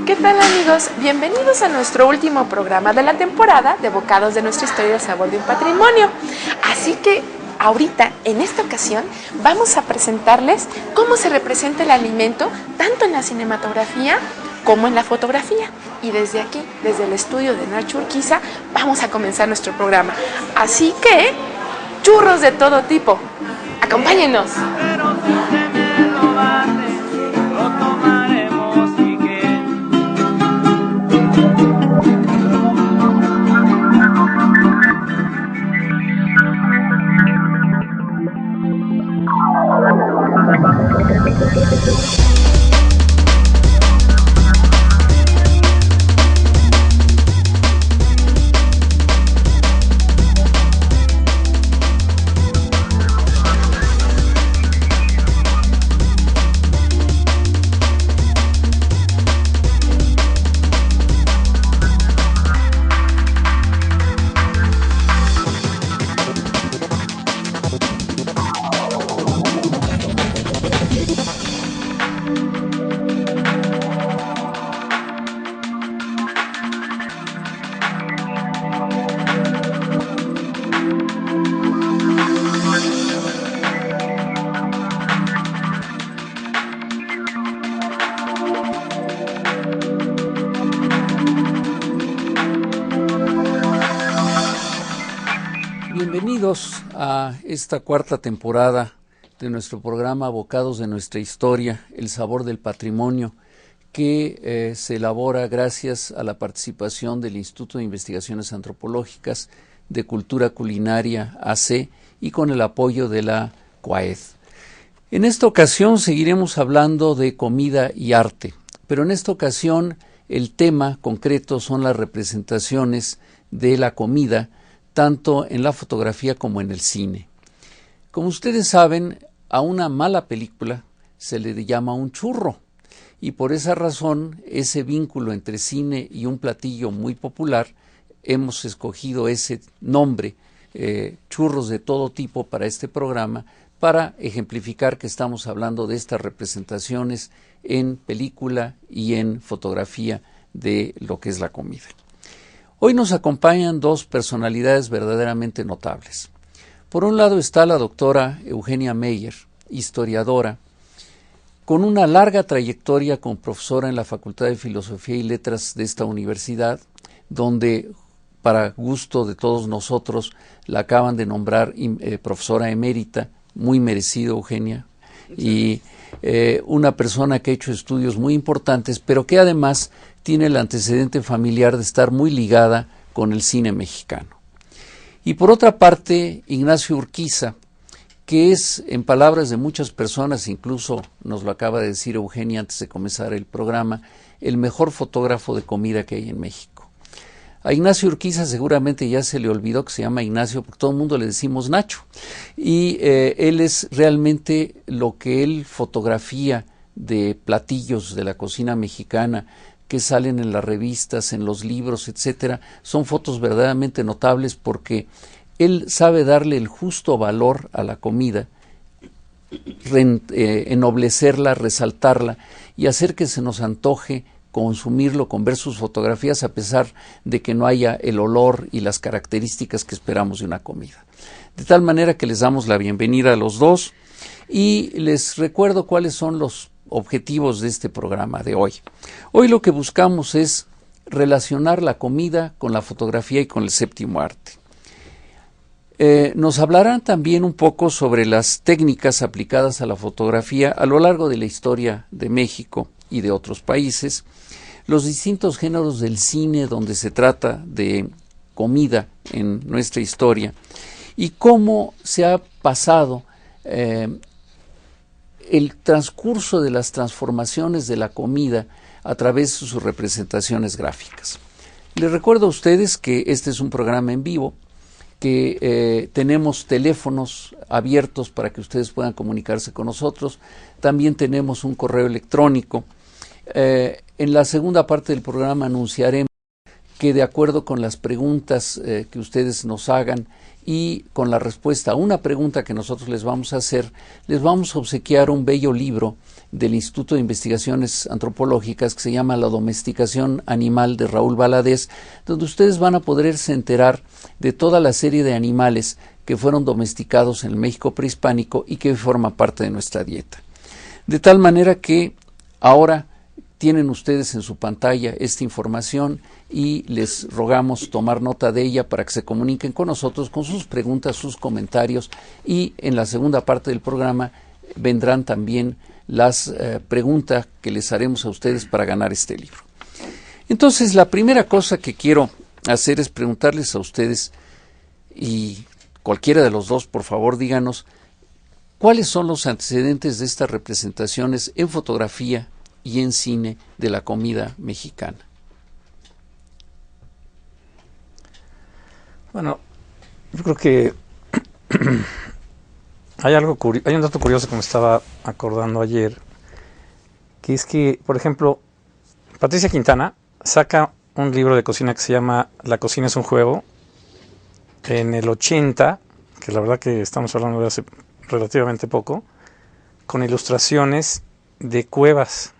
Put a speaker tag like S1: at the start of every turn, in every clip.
S1: ¿Qué tal, amigos? Bienvenidos a nuestro último programa de la temporada de Bocados de nuestra historia, el sabor de un patrimonio. Así que ahorita, en esta ocasión, vamos a presentarles cómo se representa el alimento tanto en la cinematografía como en la fotografía. Y desde aquí, desde el estudio de Nacho Urquiza, vamos a comenzar nuestro programa. Así que, churros de todo tipo. ¡Acompáñenos!
S2: Bienvenidos a esta cuarta temporada de nuestro programa Bocados de nuestra historia, el sabor del patrimonio, que se elabora gracias a la participación del Instituto de Investigaciones Antropológicas de Cultura Culinaria AC y con el apoyo de la CUAED. En esta ocasión seguiremos hablando de comida y arte, pero en esta ocasión el tema concreto son las representaciones de la comida, tanto en la fotografía como en el cine. Como ustedes saben, a una mala película se le llama un churro, y por esa razón, ese vínculo entre cine y un platillo muy popular, hemos escogido ese nombre, churros de todo tipo, para este programa, para ejemplificar que estamos hablando de estas representaciones en película y en fotografía de lo que es la comida. Hoy nos acompañan dos personalidades verdaderamente notables. Por un lado está la doctora Eugenia Meyer, historiadora, con una larga trayectoria como profesora en la Facultad de Filosofía y Letras de esta universidad, donde, para gusto de todos nosotros, la acaban de nombrar profesora emérita, muy merecido, Eugenia, y una persona que ha hecho estudios muy importantes, pero que además tiene el antecedente familiar de estar muy ligada con el cine mexicano. Y por otra parte, Ignacio Urquiza, que es, en palabras de muchas personas, incluso nos lo acaba de decir Eugenia antes de comenzar el programa, el mejor fotógrafo de comida que hay en México. A Ignacio Urquiza seguramente ya se le olvidó que se llama Ignacio, porque todo el mundo le decimos Nacho. Y él es realmente lo que él fotografía de platillos de la cocina mexicana, que salen en las revistas, en los libros, etcétera, son fotos verdaderamente notables porque él sabe darle el justo valor a la comida, ennoblecerla, resaltarla y hacer que se nos antoje consumirlo con ver sus fotografías, a pesar de que no haya el olor y las características que esperamos de una comida. De tal manera que les damos la bienvenida a los dos y les recuerdo cuáles son los objetivos de este programa de hoy. Hoy lo que buscamos es relacionar la comida con la fotografía y con el séptimo arte. Nos hablarán también un poco sobre las técnicas aplicadas a la fotografía a lo largo de la historia de México y de otros países, los distintos géneros del cine donde se trata de comida en nuestra historia y cómo se ha pasado el transcurso de las transformaciones de la comida a través de sus representaciones gráficas. Les recuerdo a ustedes que este es un programa en vivo, que tenemos teléfonos abiertos para que ustedes puedan comunicarse con nosotros. También tenemos un correo electrónico. En la segunda parte del programa anunciaremos que, de acuerdo con las preguntas que ustedes nos hagan y con la respuesta a una pregunta que nosotros les vamos a hacer, les vamos a obsequiar un bello libro del Instituto de Investigaciones Antropológicas que se llama La domesticación animal de Raúl Valadez, donde ustedes van a poderse enterar de toda la serie de animales que fueron domesticados en el México prehispánico y que forman parte de nuestra dieta. De tal manera que ahora tienen ustedes en su pantalla esta información y les rogamos tomar nota de ella para que se comuniquen con nosotros con sus preguntas, sus comentarios, y en la segunda parte del programa vendrán también las preguntas que les haremos a ustedes para ganar este libro. Entonces, la primera cosa que quiero hacer es preguntarles a ustedes, y cualquiera de los dos, por favor, díganos, ¿cuáles son los antecedentes de estas representaciones en fotografía y en cine de la comida mexicana?
S3: Bueno, yo creo que hay un dato curioso que me estaba acordando ayer, que es que, por ejemplo, Patricia Quintana saca un libro de cocina que se llama La cocina es un juego, en el 80, que la verdad que estamos hablando de hace relativamente poco, con ilustraciones de cuevas,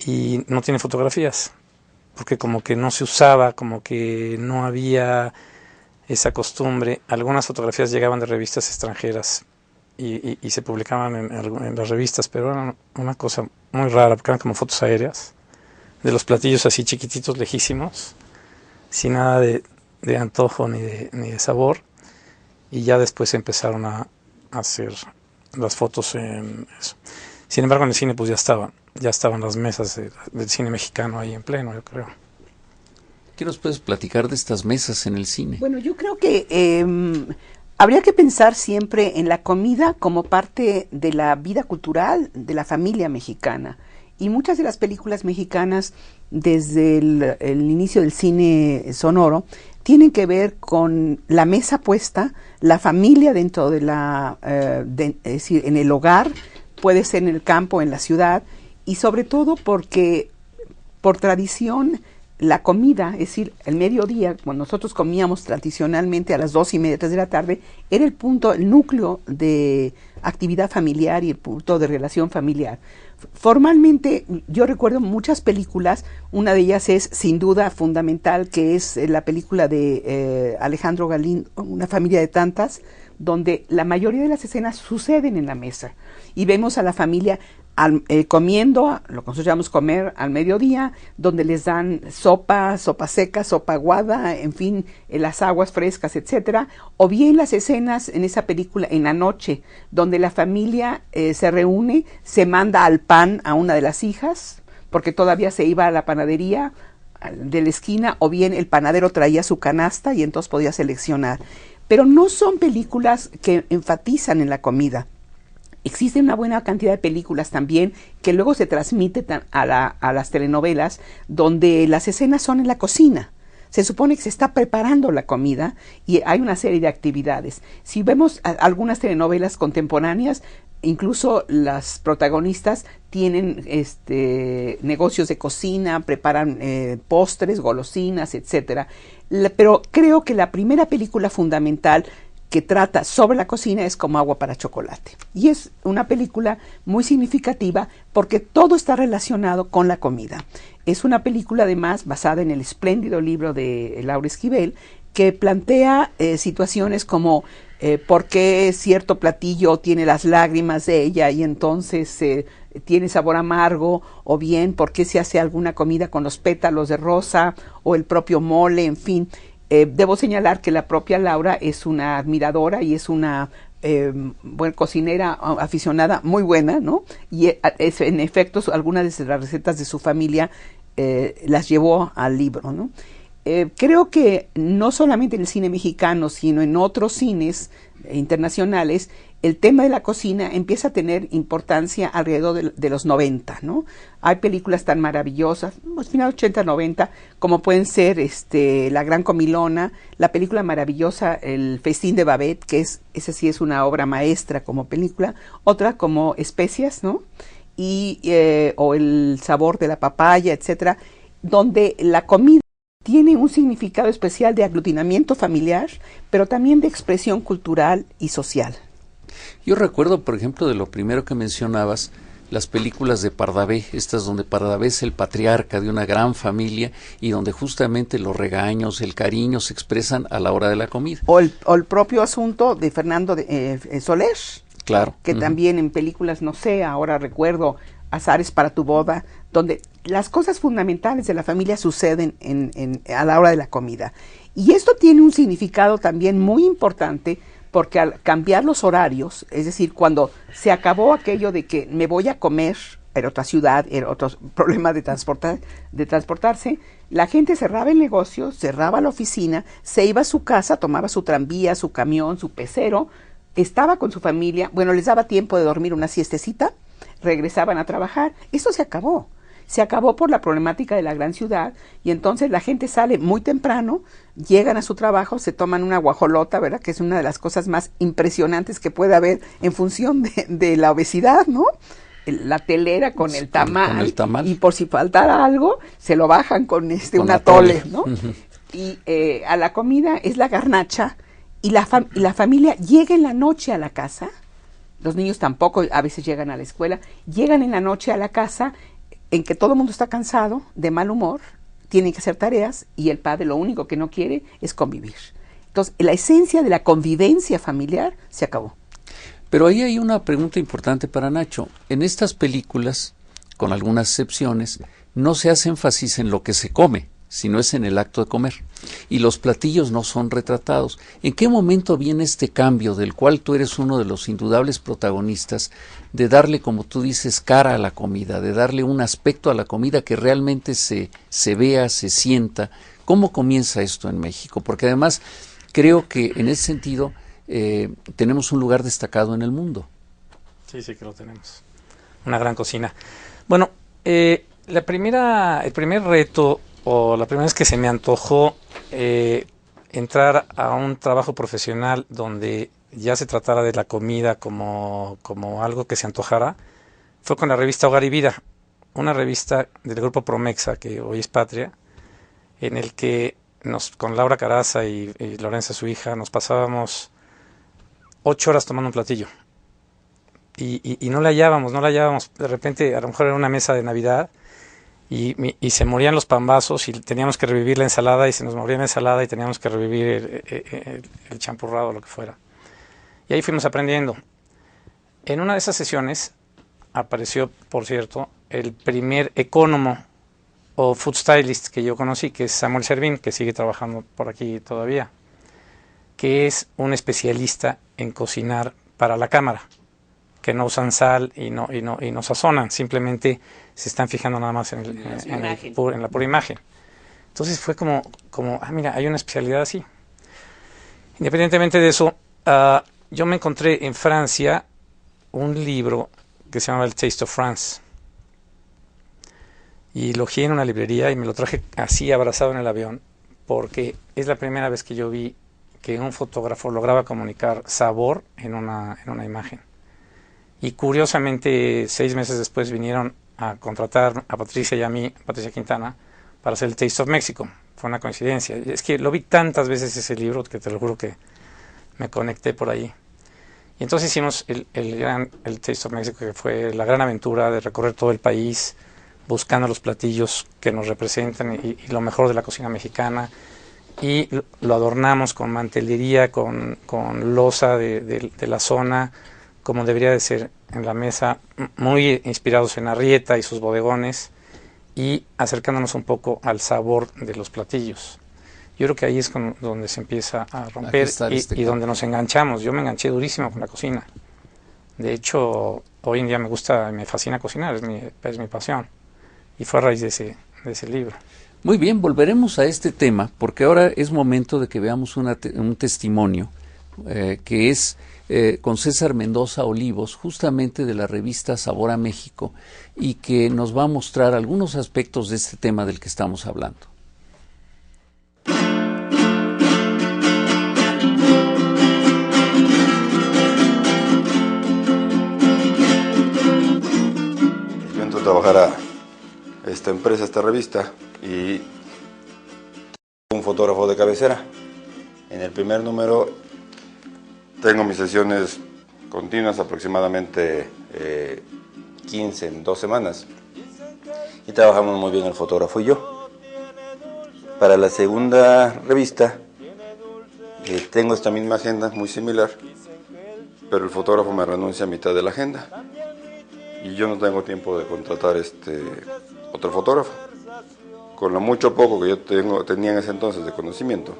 S3: y no tiene fotografías, porque como que no se usaba, como que no había esa costumbre. Algunas fotografías llegaban de revistas extranjeras y se publicaban en las revistas, pero era una cosa muy rara, porque eran como fotos aéreas de los platillos así chiquititos, lejísimos, sin nada de antojo ni de sabor, y ya después empezaron a hacer las fotos en eso. Sin embargo, en el cine pues ya estaban las mesas del cine mexicano ahí en pleno, yo creo.
S2: ¿Qué nos puedes platicar de estas mesas en el cine?
S4: Bueno, yo creo que habría que pensar siempre en la comida como parte de la vida cultural de la familia mexicana. Y muchas de las películas mexicanas, desde el inicio del cine sonoro, tienen que ver con la mesa puesta, la familia dentro de es decir, en el hogar, puede ser en el campo, en la ciudad, y sobre todo porque por tradición la comida, es decir, el mediodía, cuando nosotros comíamos tradicionalmente a las 2:30, 3 de la tarde, era el núcleo de actividad familiar y el punto de relación familiar. Formalmente, yo recuerdo muchas películas, una de ellas es sin duda fundamental, que es la película de Alejandro Galindo, Una familia de tantas, donde la mayoría de las escenas suceden en la mesa y vemos a la familia comiendo, lo que nosotros llamamos comer al mediodía, donde les dan sopa seca, sopa aguada, en fin, las aguas frescas, etcétera, o bien las escenas en esa película en la noche, donde la familia se reúne, se manda al pan a una de las hijas, porque todavía se iba a la panadería de la esquina, o bien el panadero traía su canasta y entonces podía seleccionar. Pero no son películas que enfatizan en la comida. Existe una buena cantidad de películas también que luego se transmiten a las telenovelas, donde las escenas son en la cocina. Se supone que se está preparando la comida y hay una serie de actividades. Si vemos algunas telenovelas contemporáneas, incluso las protagonistas tienen negocios de cocina, preparan postres, golosinas, etcétera. Pero creo que la primera película fundamental que trata sobre la cocina es Como agua para chocolate. Y es una película muy significativa porque todo está relacionado con la comida. Es una película además basada en el espléndido libro de Laura Esquivel, que plantea situaciones como por qué cierto platillo tiene las lágrimas de ella y entonces tiene sabor amargo, o bien por qué se hace alguna comida con los pétalos de rosa o el propio mole, en fin. Debo señalar que la propia Laura es una admiradora y es una cocinera aficionada muy buena, ¿no? Y en efecto algunas de las recetas de su familia las llevó al libro, ¿no? Creo que no solamente en el cine mexicano, sino en otros cines internacionales, el tema de la cocina empieza a tener importancia alrededor de los 90, ¿no? Hay películas tan maravillosas, pues final 80, 90, como pueden ser La Gran Comilona, la película maravillosa El Festín de Babette, esa sí es una obra maestra como película, otra como Especias, ¿no? O El Sabor de la Papaya, etcétera, donde la comida tiene un significado especial de aglutinamiento familiar, pero también de expresión cultural y social.
S2: Yo recuerdo, por ejemplo, de lo primero que mencionabas, las películas de Pardavé, estas donde Pardavé es el patriarca de una gran familia y donde justamente los regaños, el cariño se expresan a la hora de la comida.
S4: O el propio asunto de Fernando Soler,
S2: claro,
S4: que también en películas, no sé, ahora recuerdo Azares para tu boda, donde las cosas fundamentales de la familia suceden a la hora de la comida. Y esto tiene un significado también muy importante, porque al cambiar los horarios, es decir, cuando se acabó aquello de que me voy a comer en otra ciudad, era otro problema de transportarse, la gente cerraba el negocio, cerraba la oficina, se iba a su casa, tomaba su tranvía, su camión, su pecero, estaba con su familia, bueno, les daba tiempo de dormir una siestecita, regresaban a trabajar. Eso se acabó. Se acabó por la problemática de la gran ciudad, y entonces la gente sale muy temprano, llegan a su trabajo, se toman una guajolota, ¿verdad? Que es una de las cosas más impresionantes que puede haber en función de la obesidad, ¿no? La telera con el tamal, y por si faltara algo, se lo bajan con un atole, ¿no? Y a la comida es la garnacha, y la familia llega en la noche a la casa. Los niños tampoco a veces llegan a la escuela, llegan en la noche a la casa en que todo el mundo está cansado, de mal humor, tienen que hacer tareas, y el padre lo único que no quiere es convivir. Entonces, la esencia de la convivencia familiar se acabó.
S2: Pero ahí hay una pregunta importante para Nacho. En estas películas, con algunas excepciones, no se hace énfasis en lo que se come, sino es en el acto de comer. Y los platillos no son retratados. ¿En qué momento viene este cambio del cual tú eres uno de los indudables protagonistas, de darle, como tú dices, cara a la comida, de darle un aspecto a la comida que realmente se vea, se sienta? ¿Cómo comienza esto en México? Porque además creo que en ese sentido tenemos un lugar destacado en el mundo.
S3: Sí, sí que lo tenemos. Una gran cocina. Bueno, el primer reto, o la primera vez que se me antojó entrar a un trabajo profesional donde ya se tratara de la comida como algo que se antojara, fue con la revista Hogar y Vida, una revista del grupo Promexa, que hoy es Patria, en el que con Laura Caraza y Lorenza, su hija, nos pasábamos 8 horas tomando un platillo. Y no la hallábamos. De repente, a lo mejor era una mesa de Navidad, y se morían los pambazos, y teníamos que revivir la ensalada, y se nos moría la ensalada, y teníamos que revivir el champurrado o lo que fuera. Y ahí fuimos aprendiendo. En una de esas sesiones apareció, por cierto, el primer ecónomo o food stylist que yo conocí, que es Samuel Servín, que sigue trabajando por aquí todavía, que es un especialista en cocinar para la cámara, que no usan sal y no sazonan, simplemente se están fijando nada más en la pura imagen. Entonces fue como mira, hay una especialidad así. Independientemente de eso, yo me encontré en Francia un libro que se llama El Taste of France, y lo ojeé en una librería y me lo traje así abrazado en el avión, porque es la primera vez que yo vi que un fotógrafo lograba comunicar sabor en una imagen. Y curiosamente, 6 meses después vinieron a contratar a Patricia y a mí, Patricia Quintana, para hacer el Taste of Mexico. Fue una coincidencia. Es que lo vi tantas veces ese libro que te lo juro que me conecté por ahí. Y entonces hicimos el Taste of Mexico, que fue la gran aventura de recorrer todo el país, buscando los platillos que nos representan y lo mejor de la cocina mexicana. Y lo adornamos con mantelería, con loza de la zona, como debería de ser en la mesa, muy inspirados en Arrieta y sus bodegones, y acercándonos un poco al sabor de los platillos. Yo creo que ahí es donde se empieza a romper y donde nos enganchamos. Yo me enganché durísimo con la cocina. De hecho, hoy en día me gusta, me fascina cocinar, es mi pasión. Y fue a raíz de ese libro.
S2: Muy bien, volveremos a este tema, porque ahora es momento de que veamos un testimonio que es con César Mendoza Olivos, justamente de la revista Sabor a México, y que nos va a mostrar algunos aspectos de este tema del que estamos hablando.
S5: Yo entro a trabajar a esta empresa, esta revista, y Un fotógrafo de cabecera. En el primer número tengo mis sesiones continuas, aproximadamente 15 en 2 semanas, y trabajamos muy bien el fotógrafo y yo. Para la segunda revista tengo esta misma agenda, muy similar, pero el fotógrafo me renuncia a mitad de la agenda y yo no tengo tiempo de contratar otro fotógrafo. Con lo mucho poco que yo tenía en ese entonces de conocimiento,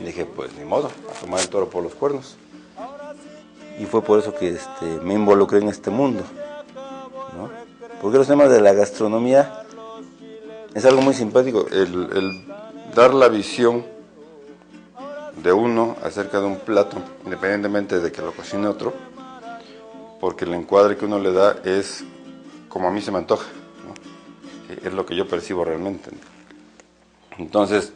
S5: dije, pues ni modo, a tomar el toro por los cuernos. Y fue por eso que me involucré en este mundo, ¿no? Porque los temas de la gastronomía es algo muy simpático, el dar la visión de uno acerca de un plato, independientemente de que lo cocine otro, porque el encuadre que uno le da es como a mí se me antoja, ¿no? Es lo que yo percibo realmente. Entonces,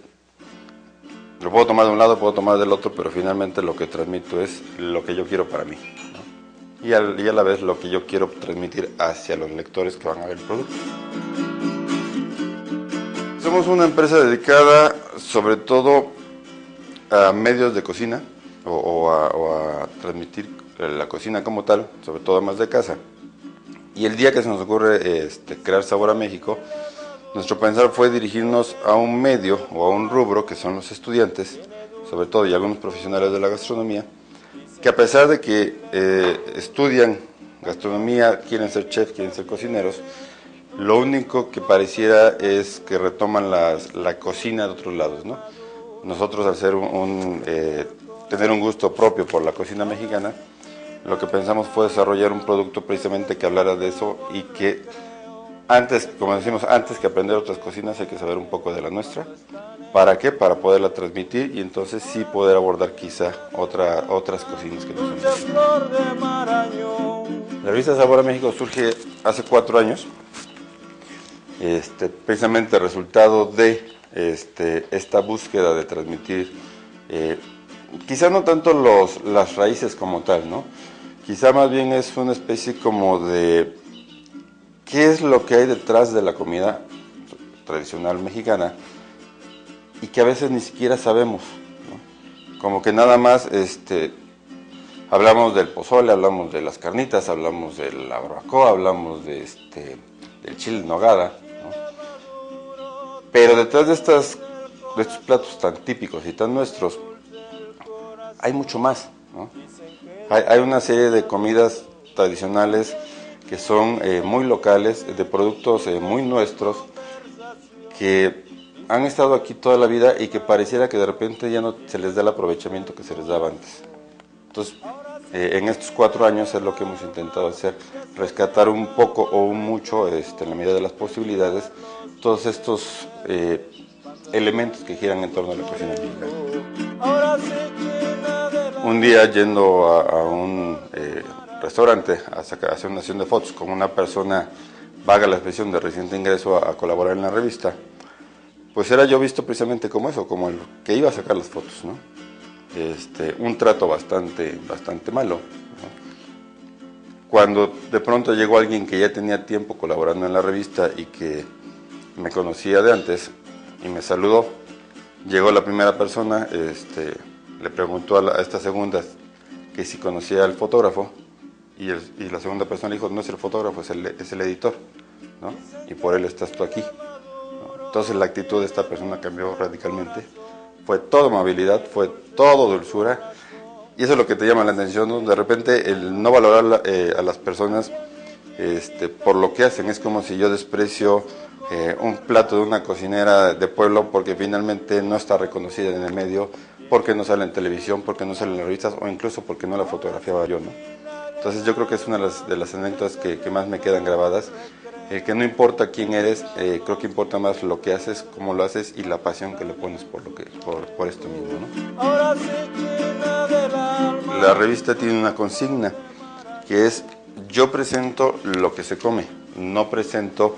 S5: lo puedo tomar de un lado, puedo tomar del otro, pero finalmente lo que transmito es lo que yo quiero para mí, ¿no? Y a la vez lo que yo quiero transmitir hacia los lectores que van a ver el producto. Somos una empresa dedicada sobre todo a medios de cocina o a transmitir la cocina como tal, sobre todo más de casa. Y el día que se nos ocurre crear Sabor a México, nuestro pensar fue dirigirnos a un medio o a un rubro que son los estudiantes, sobre todo, y algunos profesionales de la gastronomía, que a pesar de que estudian gastronomía, quieren ser chefs, quieren ser cocineros, lo único que pareciera es que retoman la cocina de otros lados, ¿no? Nosotros, al ser tener un gusto propio por la cocina mexicana, lo que pensamos fue desarrollar un producto precisamente que hablara de eso y que antes, como decimos, antes que aprender otras cocinas hay que saber un poco de la nuestra. ¿Para qué? Para poderla transmitir y entonces sí poder abordar quizá otras cocinas que no son. La revista Sabor a México surge hace 4 años, precisamente resultado de esta búsqueda de transmitir, quizá no tanto las raíces como tal, ¿no? Quizá más bien es una especie como de qué es lo que hay detrás de la comida tradicional mexicana y que a veces ni siquiera sabemos, ¿no? Como que nada más hablamos del pozole, hablamos de las carnitas, hablamos del la barbacoa, hablamos del chile en nogada, ¿no? Pero detrás de estos platos tan típicos y tan nuestros hay mucho más, ¿no? Hay una serie de comidas tradicionales que son muy locales, de productos muy nuestros, que han estado aquí toda la vida y que pareciera que de repente ya no se les da el aprovechamiento que se les daba antes. Entonces, en estos 4 años es lo que hemos intentado hacer, rescatar un poco o un mucho, en la medida de las posibilidades, todos estos elementos que giran en torno a la cocina mexicana. Un día yendo a un restaurante a hacer una sesión de fotos con una persona, vaga la expresión, de reciente ingreso a colaborar en la revista, pues era yo visto precisamente como eso, como el que iba a sacar las fotos, ¿no? Un trato bastante malo, ¿no? Cuando de pronto llegó alguien que ya tenía tiempo colaborando en la revista y que me conocía de antes y me saludó, llegó la primera persona, le preguntó a esta segunda que si conocía al fotógrafo y la segunda persona le dijo, no es el fotógrafo, es el editor, ¿no? Y por él estás tú aquí, ¿no? Entonces la actitud de esta persona cambió radicalmente, fue todo amabilidad, fue todo dulzura, y eso es lo que te llama la atención, ¿no? De repente el no valorar a las personas por lo que hacen, es como si yo desprecio un plato de una cocinera de pueblo porque finalmente no está reconocida en el medio, porque no sale en televisión, porque no sale en las revistas o incluso porque no la fotografiaba yo, ¿no? Entonces yo creo que es una de las anécdotas que más me quedan grabadas, que no importa quién eres, creo que importa más lo que haces, cómo lo haces y la pasión que le pones por esto mismo, ¿no? La revista tiene una consigna que es: yo presento lo que se come, no presento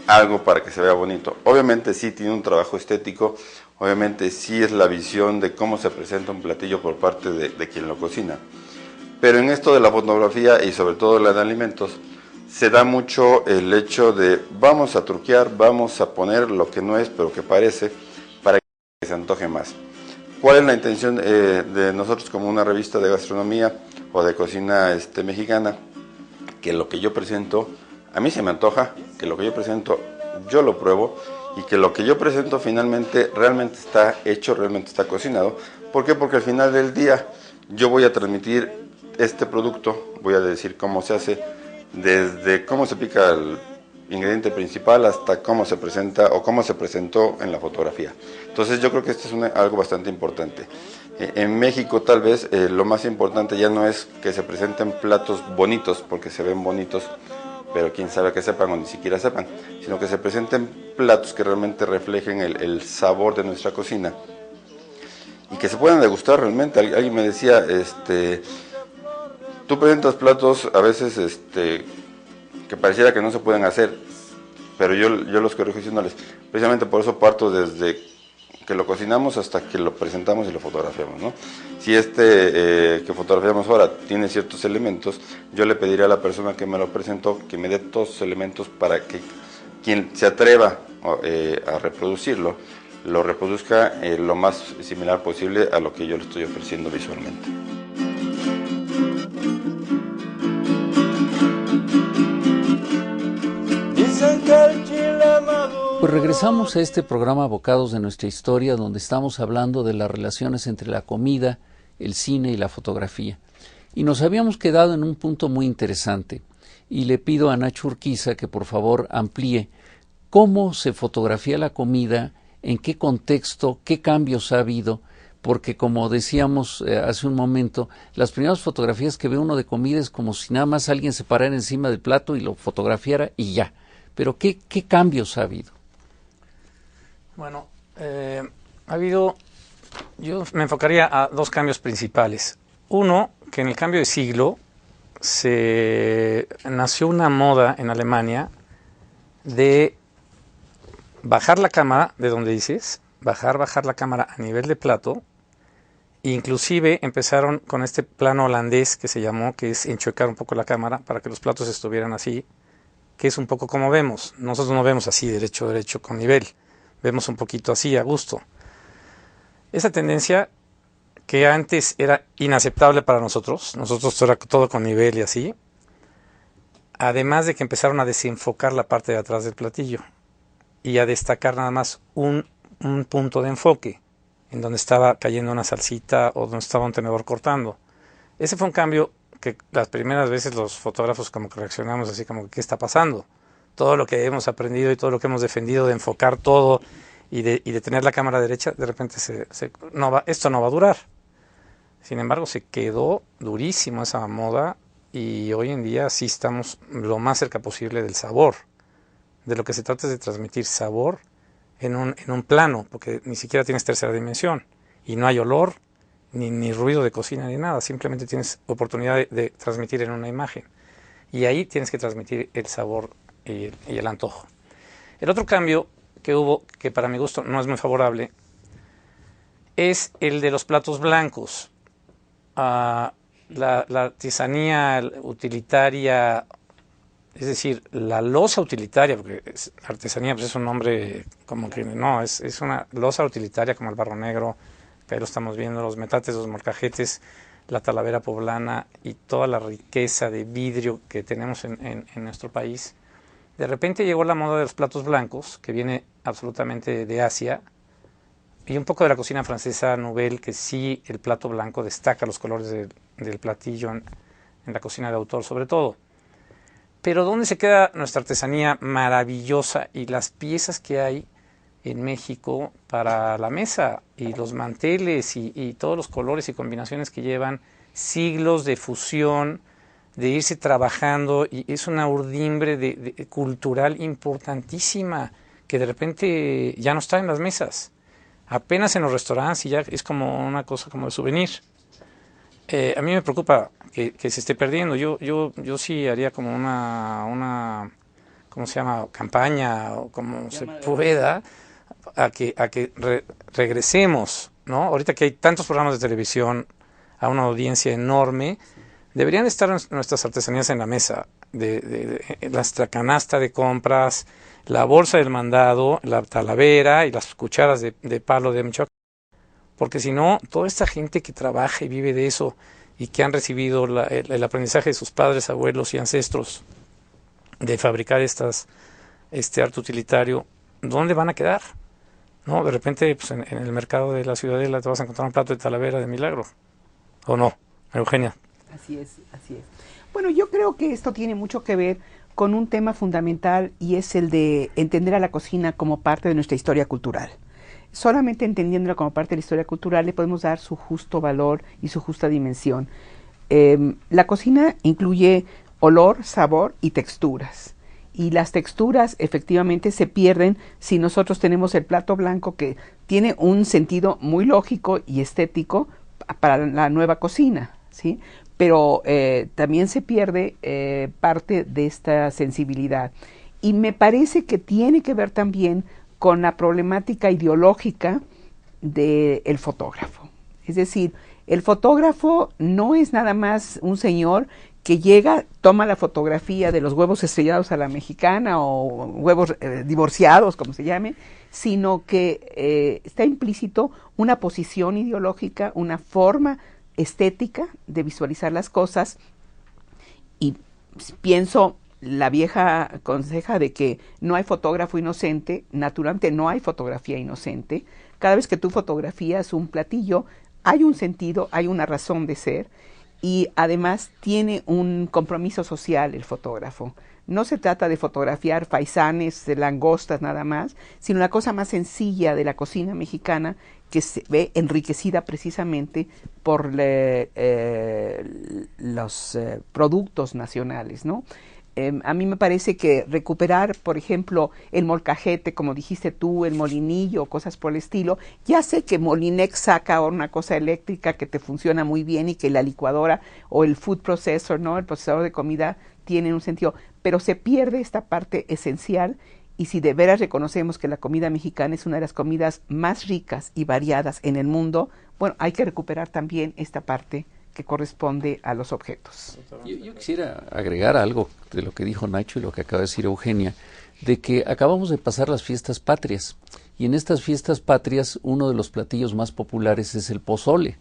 S5: algo para que se vea bonito. Obviamente sí tiene un trabajo estético, obviamente sí es la visión de cómo se presenta un platillo por parte de quien lo cocina. Pero en esto de la fotografía y sobre todo la de alimentos, se da mucho el hecho de vamos a truquear, vamos a poner lo que no es pero que parece, para antoje más. ¿Cuál es la intención de nosotros como una revista de gastronomía o de cocina mexicana? Que lo que yo presento, a mí se me antoja, que lo que yo presento, yo lo pruebo, y que lo que yo presento finalmente realmente está hecho, realmente está cocinado. ¿Por qué? Porque al final del día yo voy a transmitir este producto, voy a decir cómo se hace, desde cómo se pica el ingrediente principal hasta cómo se presenta o cómo se presentó en la fotografía. Entonces yo creo que esto es algo bastante importante. En México tal vez lo más importante ya no es que se presenten platos bonitos, porque se ven bonitos, pero quién sabe que sepan o ni siquiera sepan, sino que se presenten platos que realmente reflejen el sabor de nuestra cocina y que se puedan degustar realmente. Alguien me decía, tú presentas platos a veces que pareciera que no se pueden hacer, pero yo los corrijo diciéndoles, precisamente por eso parto desde que lo cocinamos hasta que lo presentamos y lo fotografiamos, ¿no? Si que fotografiamos ahora tiene ciertos elementos, yo le pediré a la persona que me lo presentó que me dé todos esos elementos para que quien se atreva a reproducirlo, lo reproduzca lo más similar posible a lo que yo le estoy ofreciendo visualmente.
S2: Pues regresamos a este programa Bocados de nuestra historia, donde estamos hablando de las relaciones entre la comida, el cine y la fotografía. Y nos habíamos quedado en un punto muy interesante, y le pido a Nacho Urquiza que por favor amplíe cómo se fotografía la comida, en qué contexto, qué cambios ha habido, porque como decíamos hace un momento, las primeras fotografías que ve uno de comida es como si nada más alguien se parara encima del plato y lo fotografiara y ya. Pero ¿qué cambios ha habido?
S3: Bueno, ha habido, yo me enfocaría a dos cambios principales. Uno, que en el cambio de siglo se nació una moda en Alemania de bajar la cámara, de donde dices, bajar la cámara a nivel de plato. Inclusive empezaron con este plano holandés que se llamó, que es enchuecar un poco la cámara para que los platos estuvieran así, que es un poco como vemos. Nosotros no vemos así, derecho con nivel. Vemos un poquito así, a gusto. Esa tendencia que antes era inaceptable para nosotros era todo con nivel y así, además de que empezaron a desenfocar la parte de atrás del platillo y a destacar nada más un punto de enfoque, en donde estaba cayendo una salsita o donde estaba un tenedor cortando. Ese fue un cambio que las primeras veces los fotógrafos como que reaccionamos así como, ¿qué está pasando? Todo lo que hemos aprendido y todo lo que hemos defendido de enfocar todo y de tener la cámara derecha, de repente esto no va a durar. Sin embargo, se quedó durísimo esa moda y hoy en día sí estamos lo más cerca posible del sabor. De lo que se trata es de transmitir sabor en un plano, porque ni siquiera tienes tercera dimensión y no hay olor, ni ruido de cocina, ni nada. Simplemente tienes oportunidad de transmitir en una imagen. Y ahí tienes que transmitir el sabor y el antojo. El otro cambio que hubo, que para mi gusto no es muy favorable, es el de los platos blancos. La artesanía utilitaria, es decir, la loza utilitaria, porque artesanía pues es un nombre como que no, es una loza utilitaria como el barro negro, que ahí lo estamos viendo, los metates, los molcajetes, la talavera poblana y toda la riqueza de vidrio que tenemos en nuestro país. De repente llegó la moda de los platos blancos, que viene absolutamente de Asia, y un poco de la cocina francesa nouvelle, que sí el plato blanco destaca los colores del platillo en la cocina de autor sobre todo. Pero ¿dónde se queda nuestra artesanía maravillosa y las piezas que hay en México para la mesa y los manteles y todos los colores y combinaciones que llevan siglos de fusión, de irse trabajando, y es una urdimbre cultural importantísima que de repente ya no está en las mesas, apenas en los restaurantes y ya es como una cosa como de souvenir. A mí me preocupa que se esté perdiendo. Yo sí haría como una ¿cómo se llama? Campaña o como se pueda a que regresemos, ¿no? Ahorita que hay tantos programas de televisión a una audiencia enorme, deberían estar nuestras artesanías en la mesa, nuestra canasta de compras, la bolsa del mandado, la talavera y las cucharas de palo de Michoacán. porque si no, toda esta gente que trabaja y vive de eso y que han recibido el aprendizaje de sus padres, abuelos y ancestros de fabricar este arte utilitario, ¿dónde van a quedar? No, de repente pues en el mercado de la Ciudadela te vas a encontrar un plato de Talavera de milagro, ¿o no, Eugenia?
S4: Así es, así es. Bueno, yo creo que esto tiene mucho que ver con un tema fundamental y es el de entender a la cocina como parte de nuestra historia cultural. Solamente entendiéndola como parte de la historia cultural le podemos dar su justo valor y su justa dimensión. La cocina incluye olor, sabor y texturas. Y las texturas efectivamente se pierden si nosotros tenemos el plato blanco, que tiene un sentido muy lógico y estético para la nueva cocina, ¿sí? Pero también se pierde parte de esta sensibilidad. Y me parece que tiene que ver también con la problemática ideológica del fotógrafo. Es decir, el fotógrafo no es nada más un señor que llega, toma la fotografía de los huevos estrellados a la mexicana o huevos divorciados, como se llame, sino que está implícito una posición ideológica, una forma estética de visualizar las cosas. Y pienso la vieja conseja de que no hay fotógrafo inocente. Naturalmente no hay fotografía inocente. Cada vez que tú fotografías un platillo, hay un sentido, hay una razón de ser, y además tiene un compromiso social el fotógrafo. No se trata de fotografiar faisanes, de langostas nada más, sino la cosa más sencilla de la cocina mexicana, que se ve enriquecida precisamente por los productos nacionales, ¿no? A mí me parece que recuperar, por ejemplo, el molcajete, como dijiste tú, el molinillo, cosas por el estilo. Ya sé que Molinex saca ahora una cosa eléctrica que te funciona muy bien y que la licuadora o el food processor, ¿no? El procesador de comida tiene un sentido, pero se pierde esta parte esencial. Y si de veras reconocemos que la comida mexicana es una de las comidas más ricas y variadas en el mundo, bueno, hay que recuperar también esta parte que corresponde a los objetos.
S2: Yo quisiera agregar algo de lo que dijo Nacho y lo que acaba de decir Eugenia, de que acabamos de pasar las fiestas patrias, y en estas fiestas patrias uno de los platillos más populares es el pozole.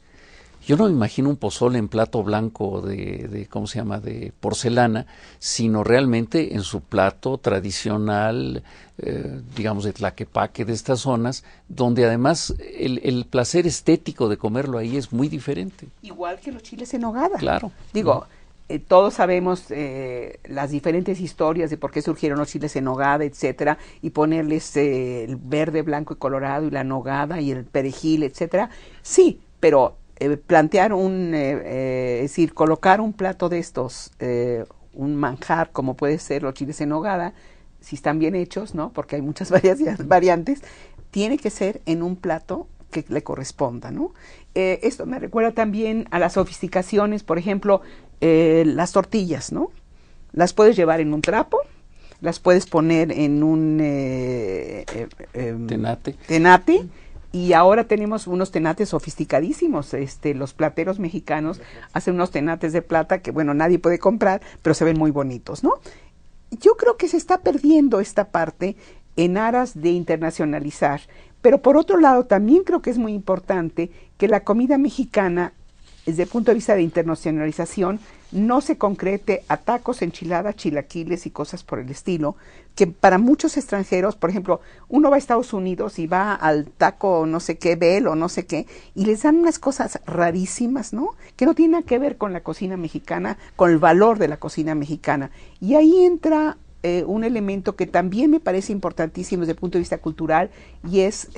S2: Yo no me imagino un pozole en plato blanco de ¿cómo se llama?, de porcelana, sino realmente en su plato tradicional, digamos de Tlaquepaque, de estas zonas, donde además el placer estético de comerlo ahí es muy diferente.
S4: Igual que los chiles en nogada.
S2: Claro.
S4: Digo, todos sabemos las diferentes historias de por qué surgieron los chiles en nogada, etcétera, y ponerles el verde, blanco y colorado y la nogada y el perejil, etcétera. Sí, pero plantear es decir, colocar un plato de estos, un manjar como puede ser los chiles en nogada, si están bien hechos, ¿no? Porque hay muchas variantes, tiene que ser en un plato que le corresponda, ¿no? Esto me recuerda también a las sofisticaciones, por ejemplo, las tortillas, ¿no? Las puedes llevar en un trapo, las puedes poner en un tenate. Y ahora tenemos unos tenates sofisticadísimos. Los plateros mexicanos hacen unos tenates de plata que, bueno, nadie puede comprar, pero se ven muy bonitos, ¿no? Yo creo que se está perdiendo esta parte en aras de internacionalizar. Pero por otro lado, también creo que es muy importante que la comida mexicana, desde el punto de vista de internacionalización, no se concrete a tacos, enchiladas, chilaquiles y cosas por el estilo, que para muchos extranjeros, por ejemplo, uno va a Estados Unidos y va al taco no sé qué, Bell o no sé qué, y les dan unas cosas rarísimas, ¿no? Que no tienen nada que ver con la cocina mexicana, con el valor de la cocina mexicana. Y ahí entra un elemento que también me parece importantísimo desde el punto de vista cultural, y es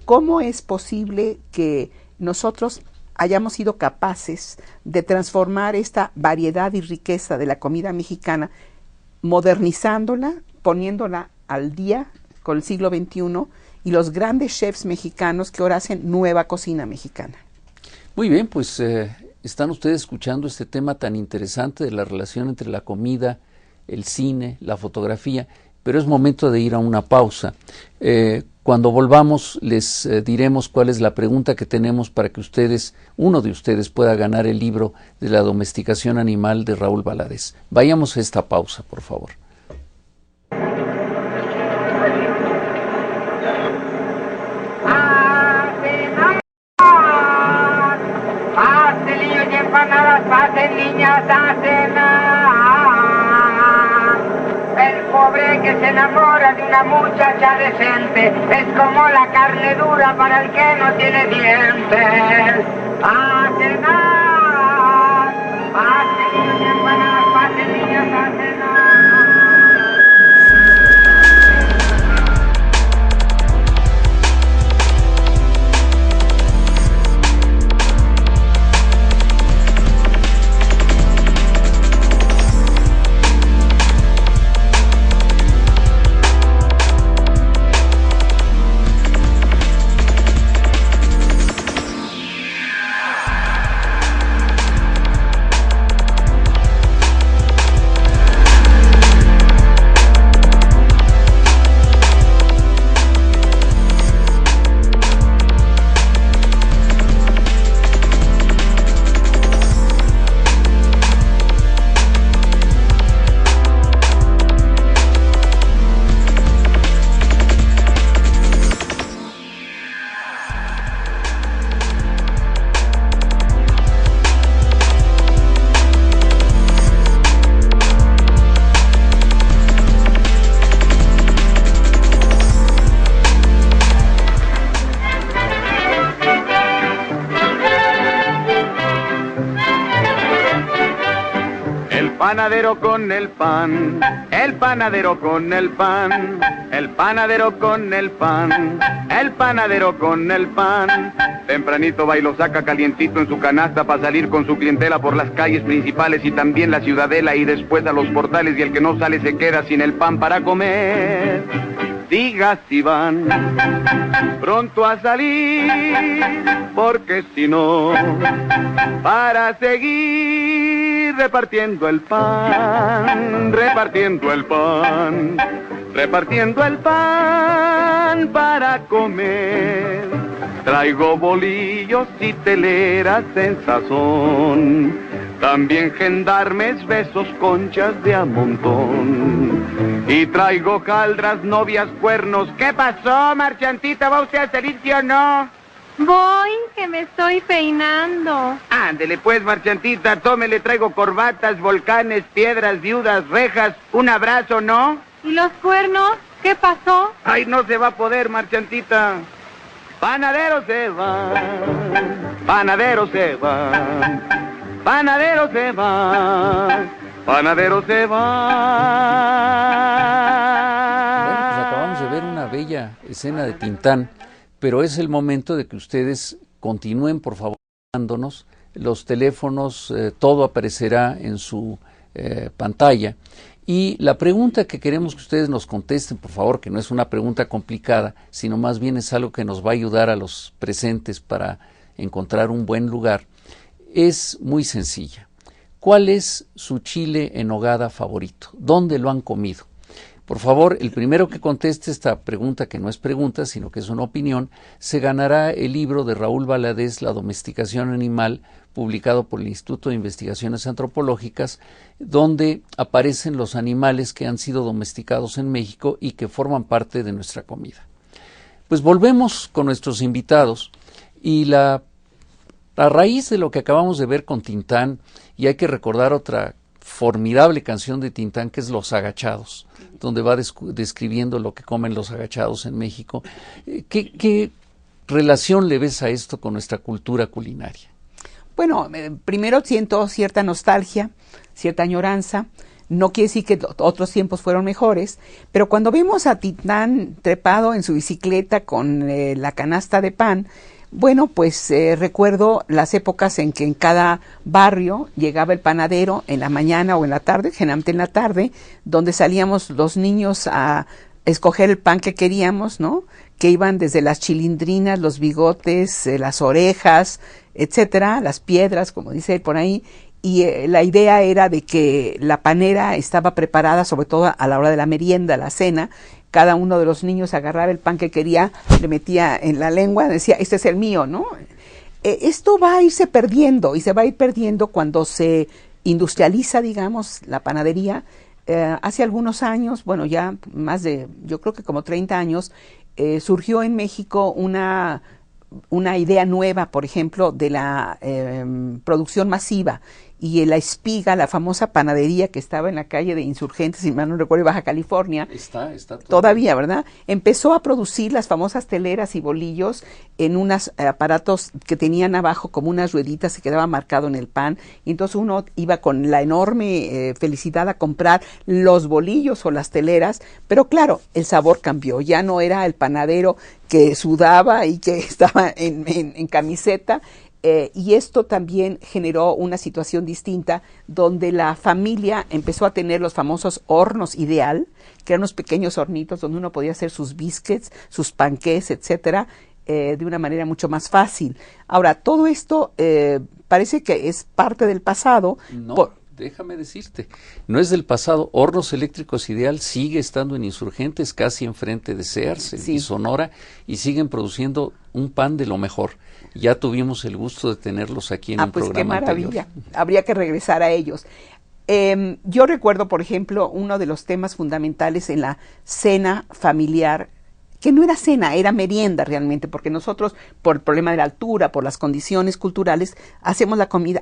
S4: cómo es posible que nosotros hayamos sido capaces de transformar esta variedad y riqueza de la comida mexicana, modernizándola, poniéndola al día con el siglo XXI y los grandes chefs mexicanos que ahora hacen nueva cocina mexicana.
S2: Muy bien, pues están ustedes escuchando este tema tan interesante de la relación entre la comida, el cine, la fotografía, pero es momento de ir a una pausa. Cuando volvamos les diremos cuál es la pregunta que tenemos para que uno de ustedes pueda ganar el libro de la domesticación animal de Raúl Valadez. Vayamos a esta pausa, por favor.
S6: hombre que se enamora de una muchacha decente es como la carne dura para el que no tiene dientes. A cenar, pasen niños y empanadas, pasen niñas a cenar.
S7: Panadero con el pan, el panadero con el pan, el panadero con el pan, el panadero con el pan. Tempranito va y lo saca calientito en su canasta para salir con su clientela por las calles principales y también la ciudadela y después a los portales, y el que no sale se queda sin el pan para comer. Diga si van pronto a salir, porque si no, para seguir repartiendo el pan, repartiendo el pan, repartiendo el pan para comer. Traigo bolillos y teleras en sazón, también gendarmes, besos, conchas de a montón. Y traigo caldras, novias, cuernos. ¿Qué pasó, marchantita? ¿Va usted a salir, sí o no?
S8: Voy, que me estoy peinando.
S7: Ándele pues, marchantita, tómele, traigo corbatas, volcanes, piedras, viudas, rejas, un abrazo, ¿no?
S8: ¿Y los cuernos? ¿Qué pasó?
S7: Ay, no se va a poder, marchantita. Panadero se va, panadero se va, panadero se va, panadero se va.
S2: Bueno, pues acabamos de ver una bella escena de Tintán, pero es el momento de que ustedes continúen, por favor, dándonos los teléfonos, todo aparecerá en su pantalla. Y la pregunta que queremos que ustedes nos contesten, por favor, que no es una pregunta complicada, sino más bien es algo que nos va a ayudar a los presentes para encontrar un buen lugar, es muy sencilla. ¿Cuál es su chile en nogada favorito? ¿Dónde lo han comido? Por favor, el primero que conteste esta pregunta, que no es pregunta, sino que es una opinión, se ganará el libro de Raúl Valadez, La domesticación animal, publicado por el Instituto de Investigaciones Antropológicas, donde aparecen los animales que han sido domesticados en México y que forman parte de nuestra comida. Pues volvemos con nuestros invitados y a raíz de lo que acabamos de ver con Tintán, y hay que recordar otra formidable canción de Tintán que es Los Agachados, donde va describiendo lo que comen los agachados en México. ¿Qué relación le ves a esto con nuestra cultura culinaria?
S4: Bueno, primero siento cierta nostalgia, cierta añoranza. No quiere decir que otros tiempos fueron mejores, pero cuando vemos a Tintán trepado en su bicicleta con la canasta de pan, bueno, pues recuerdo las épocas en que en cada barrio llegaba el panadero en la mañana o en la tarde, generalmente en la tarde, donde salíamos los niños a escoger el pan que queríamos, ¿no? Que iban desde las chilindrinas, los bigotes, las orejas, etcétera, las piedras, como dice él por ahí, y la idea era de que la panera estaba preparada sobre todo a la hora de la merienda, la cena. Cada uno de los niños agarraba el pan que quería, le metía en la lengua, decía, este es el mío, ¿no? Esto va a irse perdiendo, y se va a ir perdiendo cuando se industrializa, digamos, la panadería. Hace algunos años, bueno, ya más de, yo creo que como 30 años, surgió en México una idea nueva, por ejemplo, de la producción masiva. y La Espiga, la famosa panadería que estaba en la calle de Insurgentes, si mal no recuerdo, Baja California.
S2: Está
S4: todavía, ¿verdad? Empezó a producir las famosas teleras y bolillos en unos aparatos que tenían abajo como unas rueditas, se quedaba marcado en el pan, y entonces uno iba con la enorme felicidad a comprar los bolillos o las teleras, pero claro, el sabor cambió, ya no era el panadero que sudaba y que estaba en camiseta. Y esto también generó una situación distinta donde la familia empezó a tener los famosos hornos ideal, que eran unos pequeños hornitos donde uno podía hacer sus biscuits, sus panqués, etcétera, de una manera mucho más fácil. Ahora, todo esto parece que es parte del pasado.
S2: No, déjame decirte, no es del pasado. Hornos Eléctricos Ideal sigue estando en Insurgentes, casi enfrente de Sears y Sonora, y siguen produciendo un pan de lo mejor. Ya tuvimos el gusto de tenerlos aquí en el programa
S4: qué maravilla.
S2: anterior.
S4: Habría que regresar a ellos. Yo recuerdo, por ejemplo, uno de los temas fundamentales en la cena familiar, que no era cena, era merienda realmente, porque nosotros, por el problema de la altura, por las condiciones culturales, hacíamos la comida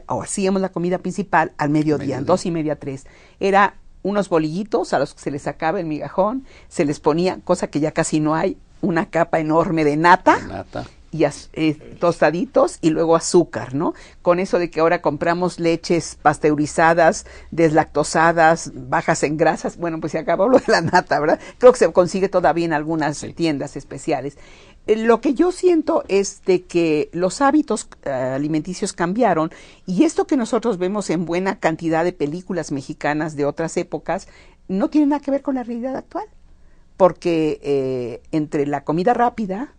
S4: principal al mediodía, 2:30, 3. Era unos bolillitos a los que se les sacaba el migajón, se les ponía, cosa que ya casi no hay, una capa enorme de nata. Y tostaditos y luego azúcar, ¿no? Con eso de que ahora compramos leches pasteurizadas, deslactosadas, bajas en grasas, bueno, pues se acabó lo de la nata, ¿verdad? Creo que se consigue todavía en algunas tiendas especiales. Lo que yo siento es de que los hábitos alimenticios cambiaron, y esto que nosotros vemos en buena cantidad de películas mexicanas de otras épocas no tiene nada que ver con la realidad actual, porque entre la comida rápida,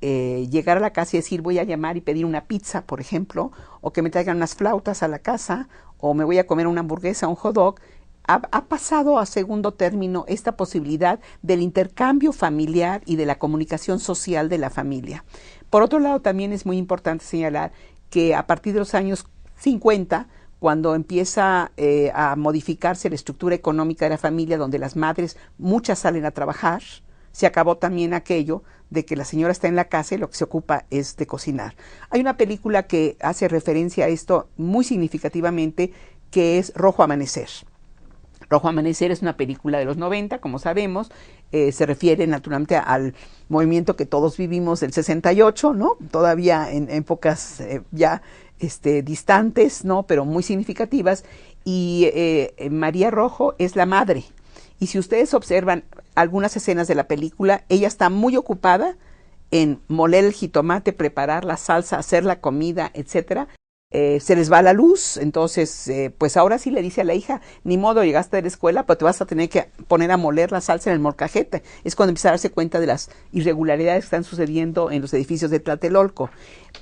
S4: llegar a la casa y decir voy a llamar y pedir una pizza, por ejemplo, o que me traigan unas flautas a la casa, o me voy a comer una hamburguesa, un hot dog, ha pasado a segundo término esta posibilidad del intercambio familiar y de la comunicación social de la familia. Por otro lado, también es muy importante señalar que a partir de los años 50, cuando empieza a modificarse la estructura económica de la familia, donde las madres, muchas salen a trabajar, se acabó también aquello de que la señora está en la casa y lo que se ocupa es de cocinar. Hay una película que hace referencia a esto muy significativamente, que es Rojo Amanecer. Rojo Amanecer es una película de los 90, como sabemos, se refiere naturalmente al movimiento que todos vivimos del 68, ¿no? Todavía en épocas ya distantes, ¿no? Pero muy significativas, y María Rojo es la madre. Y si ustedes observan algunas escenas de la película, ella está muy ocupada en moler el jitomate, preparar la salsa, hacer la comida, etcétera. Se les va la luz, entonces pues ahora sí le dice a la hija, ni modo, llegaste de la escuela, pero te vas a tener que poner a moler la salsa en el molcajete. Es cuando empieza a darse cuenta de las irregularidades que están sucediendo en los edificios de Tlatelolco.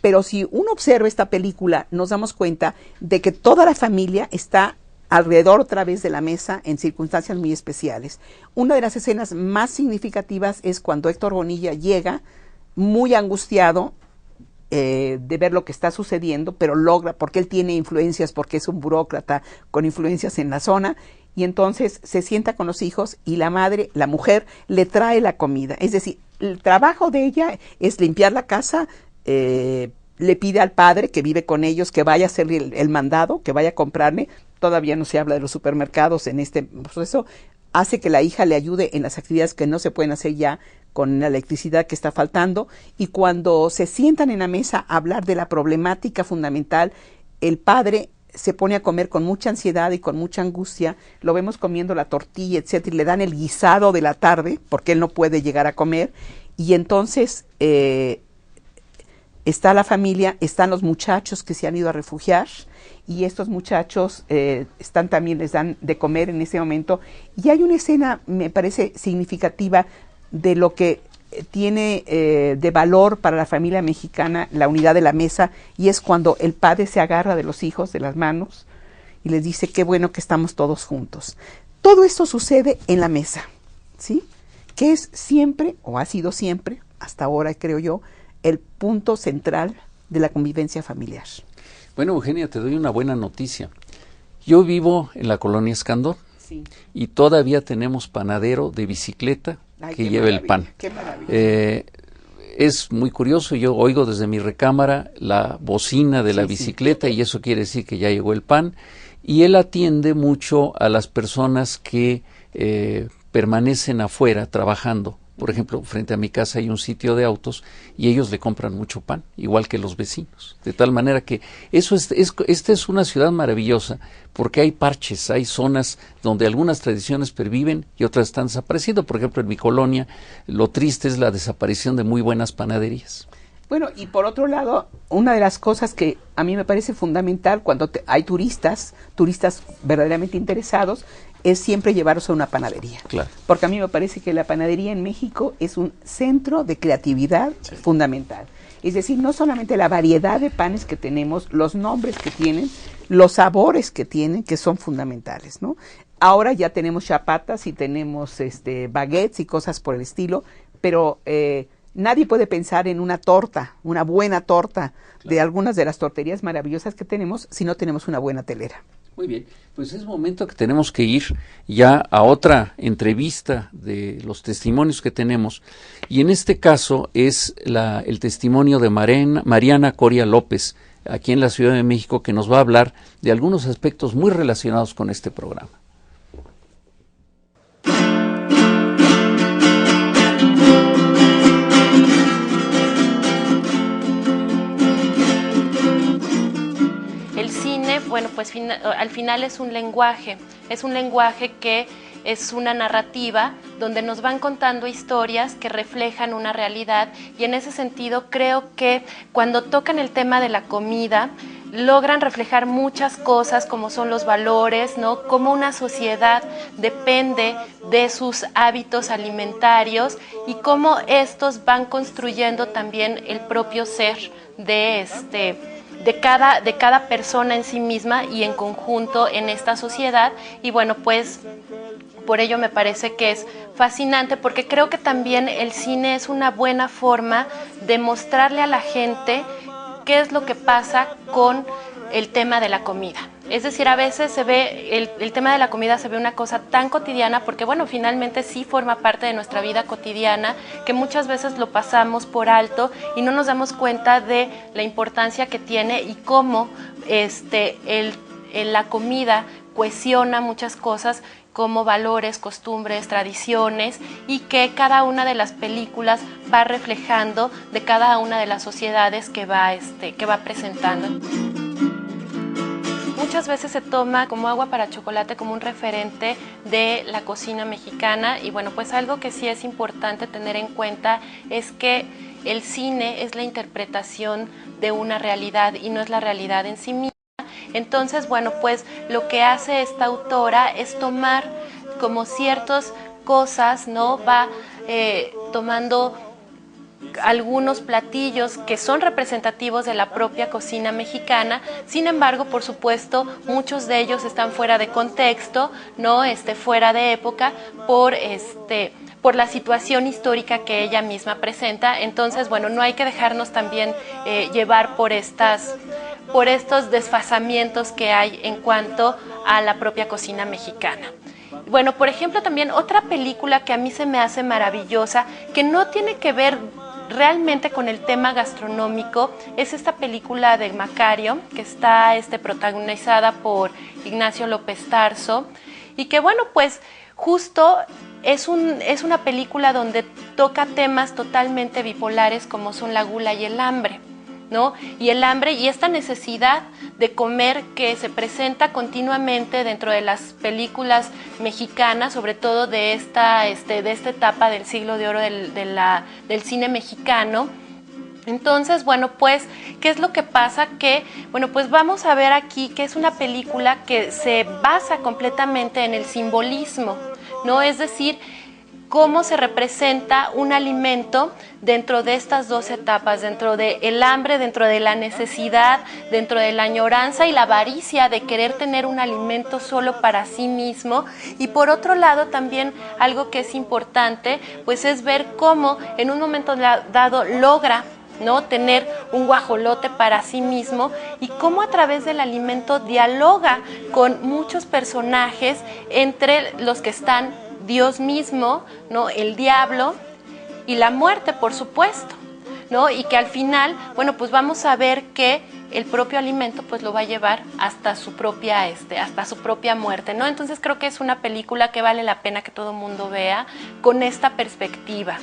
S4: Pero si uno observa esta película, nos damos cuenta de que toda la familia está alrededor otra vez de la mesa en circunstancias muy especiales. Una de las escenas más significativas es cuando Héctor Bonilla llega muy angustiado de ver lo que está sucediendo, pero logra, porque él tiene influencias, porque es un burócrata con influencias en la zona, y entonces se sienta con los hijos y la madre, la mujer, le trae la comida. Es decir, el trabajo de ella es limpiar la casa, le pide al padre que vive con ellos que vaya a hacer el mandado, que vaya a comprarle. Todavía no se habla de los supermercados en este proceso. Hace que la hija le ayude en las actividades que no se pueden hacer ya con la electricidad que está faltando, y cuando se sientan en la mesa a hablar de la problemática fundamental, el padre se pone a comer con mucha ansiedad y con mucha angustia. Lo vemos comiendo la tortilla, etcétera, y le dan el guisado de la tarde porque él no puede llegar a comer, y entonces está la familia, están los muchachos que se han ido a refugiar, y estos muchachos también les dan de comer en ese momento. Y hay una escena, me parece significativa, de lo que tiene de valor para la familia mexicana la unidad de la mesa, y es cuando el padre se agarra de los hijos de las manos y les dice qué bueno que estamos todos juntos. Todo esto sucede en la mesa, ¿sí? Que es siempre, o ha sido siempre, hasta ahora creo yo, el punto central de la convivencia familiar.
S2: Bueno, Eugenia, te doy una buena noticia. Yo vivo en la colonia Escandón, sí, y todavía tenemos panadero de bicicleta que lleva el pan.
S4: Qué maravilla.
S2: es muy curioso, yo oigo desde mi recámara la bocina de la bicicleta y eso quiere decir que ya llegó el pan, y él atiende mucho a las personas que permanecen afuera trabajando. Por ejemplo, frente a mi casa hay un sitio de autos y ellos le compran mucho pan, igual que los vecinos. De tal manera que esta es una ciudad maravillosa porque hay parches, hay zonas donde algunas tradiciones perviven y otras están desapareciendo. Por ejemplo, en mi colonia, lo triste es la desaparición de muy buenas panaderías.
S4: Bueno, y por otro lado, una de las cosas que a mí me parece fundamental cuando hay turistas verdaderamente interesados, es siempre llevarlos a una panadería.
S2: Claro.
S4: Porque a mí me parece que la panadería en México es un centro de creatividad fundamental. Es decir, no solamente la variedad de panes que tenemos, los nombres que tienen, los sabores que tienen, que son fundamentales, ¿no? Ahora ya tenemos chapatas y tenemos baguettes y cosas por el estilo, pero nadie puede pensar en una torta, una buena torta de algunas de las torterías maravillosas que tenemos si no tenemos una buena telera.
S2: Muy bien, pues es momento que tenemos que ir ya a otra entrevista de los testimonios que tenemos, y en este caso es el testimonio de Mariana Coria López, aquí en la Ciudad de México, que nos va a hablar de algunos aspectos muy relacionados con este programa.
S9: Bueno, pues al final es un lenguaje que es una narrativa donde nos van contando historias que reflejan una realidad, y en ese sentido creo que cuando tocan el tema de la comida logran reflejar muchas cosas como son los valores, ¿no? Cómo una sociedad depende de sus hábitos alimentarios y cómo estos van construyendo también el propio ser de cada persona en sí misma y en conjunto en esta sociedad. Y bueno, pues por ello me parece que es fascinante, porque creo que también el cine es una buena forma de mostrarle a la gente qué es lo que pasa con el tema de la comida. Es decir, a veces se ve, el tema de la comida se ve una cosa tan cotidiana, porque bueno, finalmente sí forma parte de nuestra vida cotidiana, que muchas veces lo pasamos por alto y no nos damos cuenta de la importancia que tiene y cómo la comida cohesiona muchas cosas como valores, costumbres, tradiciones, y que cada una de las películas va reflejando de cada una de las sociedades que va presentando. Muchas veces se toma como agua para chocolate como un referente de la cocina mexicana, y bueno, pues algo que sí es importante tener en cuenta es que el cine es la interpretación de una realidad y no es la realidad en sí misma. Entonces, bueno, pues lo que hace esta autora es tomar como ciertas cosas, ¿no? Va tomando algunos platillos que son representativos de la propia cocina mexicana. Sin embargo, por supuesto, muchos de ellos están fuera de contexto, ¿no? Fuera de época, por la situación histórica que ella misma presenta. Entonces, bueno, no hay que dejarnos también llevar por estos desfasamientos que hay en cuanto a la propia cocina mexicana. Bueno, por ejemplo, también otra película que a mí se me hace maravillosa, que no tiene que ver realmente con el tema gastronómico, es esta película de Macario, que está protagonizada por Ignacio López Tarso, y que bueno, pues justo es una película donde toca temas totalmente bipolares como son la gula y el hambre, ¿no? Y el hambre y esta necesidad de comer que se presenta continuamente dentro de las películas mexicanas, sobre todo de esta etapa del siglo de oro del cine mexicano. Entonces, bueno, pues, ¿qué es lo que pasa? Que, bueno, pues vamos a ver aquí que es una película que se basa completamente en el simbolismo, ¿no? Es decir, cómo se representa un alimento dentro de estas dos etapas, dentro del hambre, dentro de la necesidad, dentro de la añoranza y la avaricia de querer tener un alimento solo para sí mismo. Y por otro lado también algo que es importante, pues es ver cómo en un momento dado logra, ¿no?, tener un guajolote para sí mismo, y cómo a través del alimento dialoga con muchos personajes, entre los que están Dios mismo, ¿no?, el diablo y la muerte, por supuesto. ¿no? Y que al final, bueno, pues vamos a ver que el propio alimento pues lo va a llevar hasta su propia muerte, ¿no? Entonces creo que es una película que vale la pena que todo el mundo vea con esta perspectiva,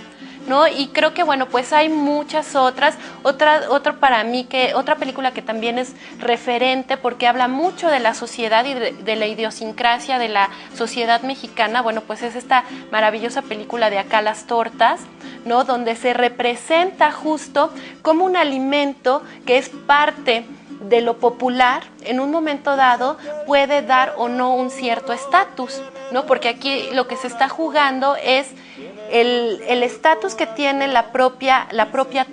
S9: ¿no? Y creo que, bueno, pues hay muchas otras. Otra película que también es referente porque habla mucho de la sociedad y de la idiosincrasia de la sociedad mexicana, bueno, pues es esta maravillosa película de Acá las tortas, ¿no? Donde se representa justo como un alimento que es parte de lo popular, en un momento dado puede dar o no un cierto estatus, ¿no? Porque aquí lo que se está jugando es el estatus que tiene la propia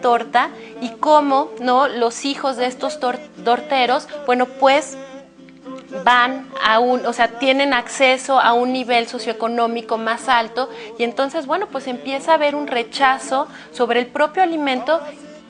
S9: torta y cómo, ¿no?, los hijos de estos torteros, bueno, pues van tienen acceso a un nivel socioeconómico más alto y entonces, bueno, pues empieza a haber un rechazo sobre el propio alimento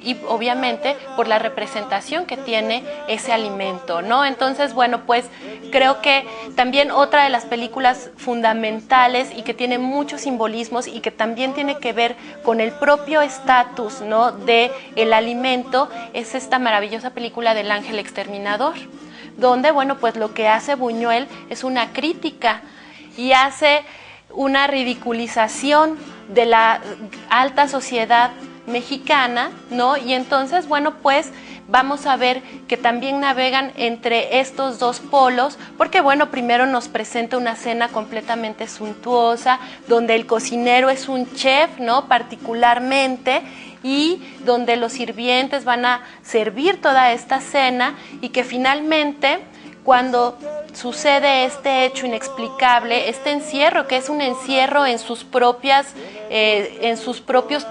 S9: y obviamente por la representación que tiene ese alimento, ¿no? Entonces, bueno, pues creo que también otra de las películas fundamentales y que tiene muchos simbolismos y que también tiene que ver con el propio estatus, ¿no?, de el alimento es esta maravillosa película del Ángel Exterminador, donde, bueno, pues lo que hace Buñuel es una crítica y hace una ridiculización de la alta sociedad mexicana, ¿no? Y entonces, bueno, pues vamos a ver que también navegan entre estos dos polos, porque, bueno, primero nos presenta una cena completamente suntuosa, donde el cocinero es un chef, ¿no?, particularmente, y donde los sirvientes van a servir toda esta cena y que finalmente, cuando sucede este hecho inexplicable, este encierro, que es un encierro en sus propios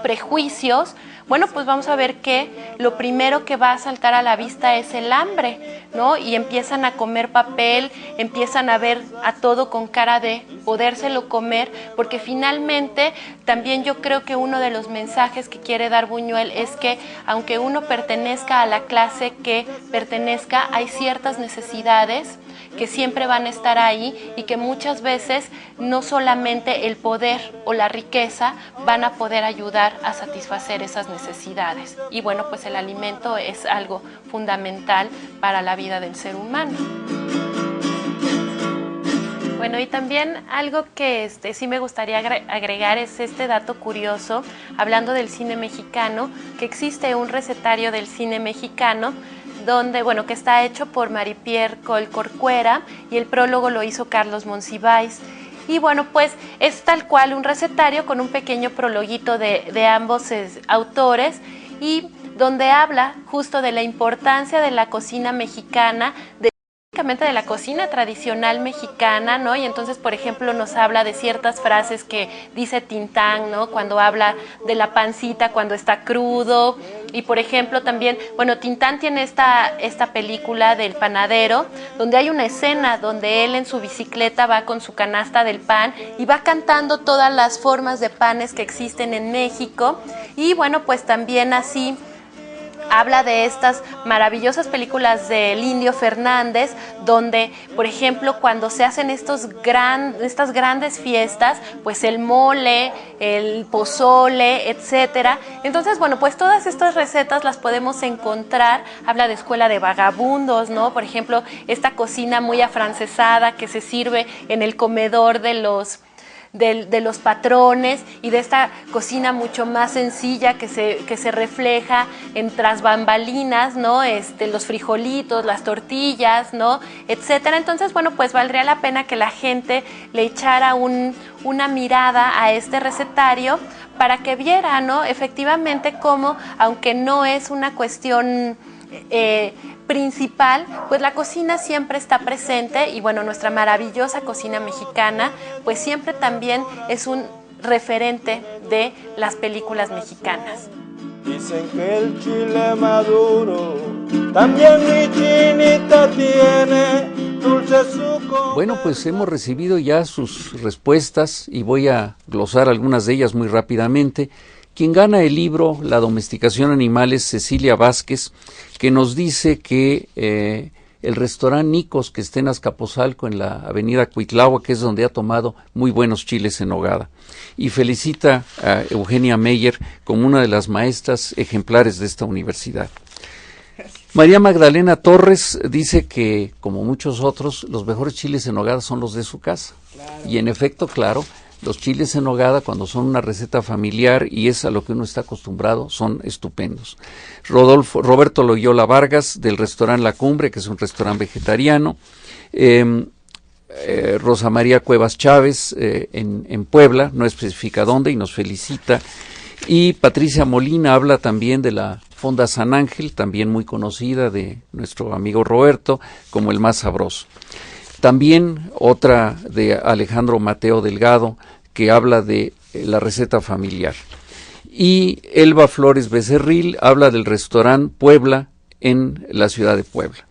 S9: prejuicios, bueno, pues vamos a ver que lo primero que va a saltar a la vista es el hambre, ¿no? Y empiezan a comer papel, empiezan a ver a todo con cara de podérselo comer, porque finalmente también yo creo que uno de los mensajes que quiere dar Buñuel es que aunque uno pertenezca a la clase que pertenezca, hay ciertas necesidades que siempre van a estar ahí y que muchas veces no solamente el poder o la riqueza van a poder ayudar a satisfacer esas necesidades. Y bueno, pues el alimento es algo fundamental para la vida del ser humano. Bueno, y también algo que sí me gustaría agregar es este dato curioso, hablando del cine mexicano, que existe un recetario del cine mexicano donde, bueno, que está hecho por Marie-Pierre Coll Corcuera y el prólogo lo hizo Carlos Monsiváis. Y bueno, pues es tal cual un recetario con un pequeño prologuito de ambos autores y donde habla justo de la importancia de la cocina mexicana, de la cocina tradicional mexicana, ¿no? Y entonces, por ejemplo, nos habla de ciertas frases que dice Tintán, ¿no?, cuando habla de la pancita cuando está crudo. Y, por ejemplo, también, bueno, Tintán tiene esta película del panadero, donde hay una escena donde él en su bicicleta va con su canasta del pan y va cantando todas las formas de panes que existen en México. Y, bueno, pues también así habla de estas maravillosas películas del Indio Fernández, donde, por ejemplo, cuando se hacen estas grandes fiestas, pues el mole, el pozole, etcétera. Entonces, bueno, pues todas estas recetas las podemos encontrar. Habla de escuela de vagabundos, ¿no? Por ejemplo, esta cocina muy afrancesada que se sirve en el comedor de los patrones y de esta cocina mucho más sencilla que se refleja en tras bambalinas, ¿no? Los frijolitos, las tortillas, ¿no?, etcétera. Entonces, bueno, pues valdría la pena que la gente le echara una mirada a este recetario para que viera, ¿no?, efectivamente cómo, aunque no es una cuestión principal, pues la cocina siempre está presente y, bueno, nuestra maravillosa cocina mexicana pues siempre también es un referente de las películas mexicanas.
S10: Dicen que el chile maduro también mi chinita tiene dulce suco.
S2: Bueno, pues hemos recibido ya sus respuestas y voy a glosar algunas de ellas muy rápidamente. Quien gana el libro La domesticación animal es Cecilia Vázquez, que nos dice que el restaurante Nicos, que está en Azcapotzalco, en la avenida Cuitláhuac, que es donde ha tomado muy buenos chiles en nogada. Y felicita a Eugenia Meyer como una de las maestras ejemplares de esta universidad. María Magdalena Torres dice que, como muchos otros, los mejores chiles en nogada son los de su casa. Claro. Y en efecto, claro, los chiles en nogada, cuando son una receta familiar y es a lo que uno está acostumbrado, son estupendos. Roberto Loyola Vargas, del restaurante La Cumbre, que es un restaurante vegetariano. Rosa María Cuevas Chávez, en Puebla, no especifica dónde, y nos felicita. Y Patricia Molina habla también de la Fonda San Ángel, también muy conocida de nuestro amigo Roberto, como el más sabroso. También otra de Alejandro Mateo Delgado, que habla de la receta familiar. Y Elba Flores Becerril habla del restaurante Puebla en la ciudad de Puebla.